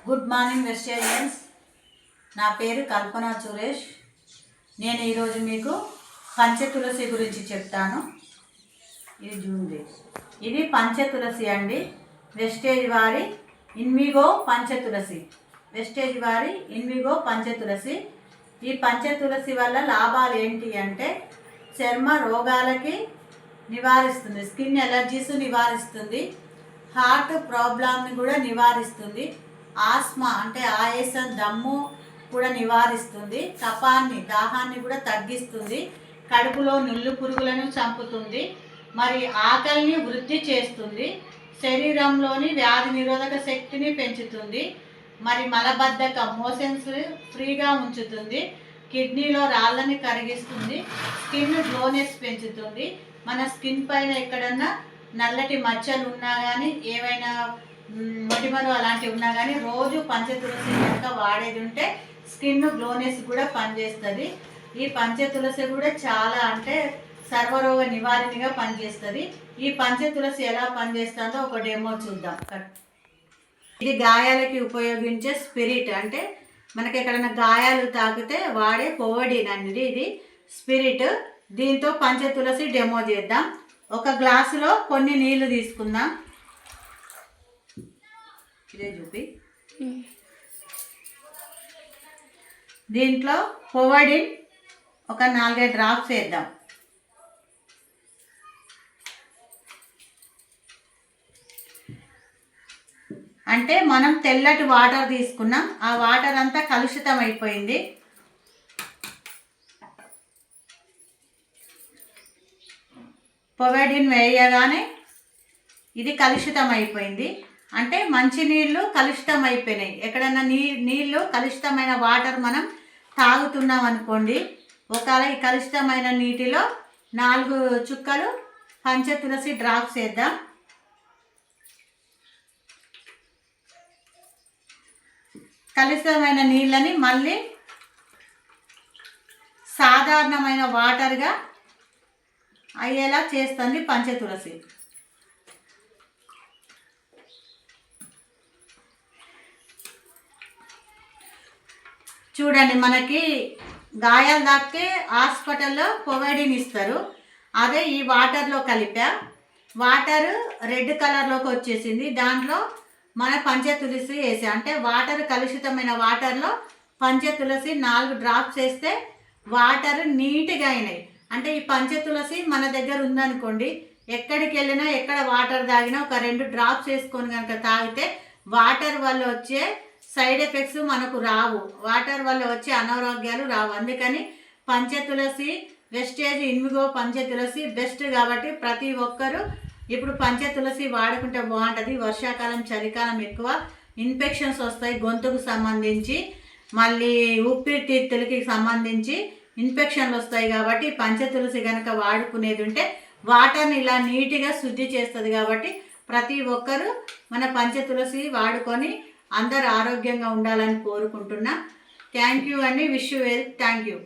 Good morning vegetarians. నా పేరు కల్పన సురేష్. నేను ఈరోజు మీకు పంచతులసి గురించి చెప్తాను. ఇది జూన్ది. ఇది పంచతులసి అండి. వెస్టేజ్ వారి ఇన్విగో పంచతులసి. వెస్టేజ్ వారి ఇన్విగో పంచతులసి. ఈ పంచతులసి వల్ల లాభాలు ఏంటి అంటే చర్మ రోగాలకి నివారిస్తుంది, స్కిన్ ఎలర్జీస్ నివారిస్తుంది, హార్ట్ ప్రాబ్లమ్ని కూడా నివారిస్తుంది, ఆస్మా అంటే ఆయాసం దమ్ము కూడా నివారిస్తుంది, కఫాన్ని దాహాన్ని కూడా తగ్గిస్తుంది, కడుపులో నుళ్ళు పురుగులను చంపుతుంది, మరి ఆకలిని వృద్ధి చేస్తుంది, శరీరంలోని వ్యాధి నిరోధక శక్తిని పెంచుతుంది, మరి మలబద్ధకం మోషన్స్ ఫ్రీగా ఉంచుతుంది, కిడ్నీలో రాళ్ళని కరిగిస్తుంది, స్కిన్ గ్లోనెస్ పెంచుతుంది. మన స్కిన్ పైన ఎక్కడన్నా నల్లటి మచ్చలు ఉన్నా కానీ ఏవైనా మొటిమలు అలాంటివి ఉన్నా కానీ రోజు పంచతులసి కనుక వాడేది ఉంటే స్కిన్ గ్లోనెస్ కూడా పనిచేస్తుంది. ఈ పంచతులసి కూడా చాలా అంటే సర్వరోగ నివారణగా పనిచేస్తుంది. ఈ పంచతులసి ఎలా పనిచేస్తుందో ఒక డెమో చూద్దాం. ఇది గాయాలకి ఉపయోగించే స్పిరిట్, అంటే మనకి ఎక్కడైనా గాయాలు తాకితే వాడే పొవడిన్ అనేది ఇది స్పిరిట్. దీంతో పంచతులసి డెమో చేద్దాం. ఒక గ్లాసులో కొన్ని నీళ్లు తీసుకుందాం. ఇదే చూపి. దీంట్లో పొవడిన్ ఒక 4-5 డ్రాప్స్ వేద్దాం. అంటే మనం తెల్లటి వాటర్ తీసుకున్నాం, ఆ వాటర్ అంతా కలుషితం అయిపోయింది. పొవడిన్ వేయగానే ఇది కలుషితం అయిపోయింది. అంటే మంచినీళ్ళు కలుషితం అయిపోయినాయి. ఎక్కడన్నా నీళ్ళు కలుషితమైన వాటర్ మనం తాగుతున్నాం అనుకోండి, ఒకవేళ ఈ కలుషితమైన నీటిలో 4 చుక్కలు పంచతులసి డ్రాప్స్ వేద్దాం. కలుషితమైన నీళ్ళని మళ్ళీ సాధారణమైన వాటర్గా అయ్యేలా చేస్తుంది పంచతులసి. చూడండి, మనకి గాయాలు తాకితే హాస్పిటల్లో పొవడిన్ ఇస్తారు. అదే ఈ వాటర్లో కలిపా, వాటర్ రెడ్ కలర్లోకి వచ్చేసింది. దాంట్లో మన పంచతులసి వేసా, అంటే వాటర్ కలుషితమైన వాటర్లో పంచతులసి 4 డ్రాప్స్ వేస్తే వాటర్ నీట్గా అయినాయి. అంటే ఈ పంచతులసి మన దగ్గర ఉందనుకోండి, ఎక్కడికి వెళ్ళినా ఎక్కడ వాటర్ తాగినా ఒక 2 డ్రాప్స్ వేసుకొని కనుక తాగితే వాటర్ వల్ల వచ్చే సైడ్ ఎఫెక్ట్స్ మనకు రావు, వాటర్ వల్ల వచ్చే అనారోగ్యాలు రావు. అందుకని పంచతులసి వెస్టేజ్ ఇన్విగో పంచతులసి బెస్ట్. కాబట్టి ప్రతి ఒక్కరూ ఇప్పుడు పంచతులసి వాడుకుంటే బాగుంటుంది. వర్షాకాలం చలికాలం ఎక్కువ ఇన్ఫెక్షన్స్ వస్తాయి, గొంతుకు సంబంధించి మళ్ళీ ఊపిరితిత్తులకి సంబంధించి ఇన్ఫెక్షన్లు వస్తాయి. కాబట్టి పంచతులసి కనుక వాడుకునేది ఉంటే వాటర్ని ఇలా నీట్గా శుద్ధి చేస్తుంది. కాబట్టి ప్రతి ఒక్కరూ మన పంచతులసి వాడుకొని అందరూ ఆరోగ్యంగా ఉండాలని కోరుకుంటున్నా. థ్యాంక్ యూ అండి. Wish you well. Thank you.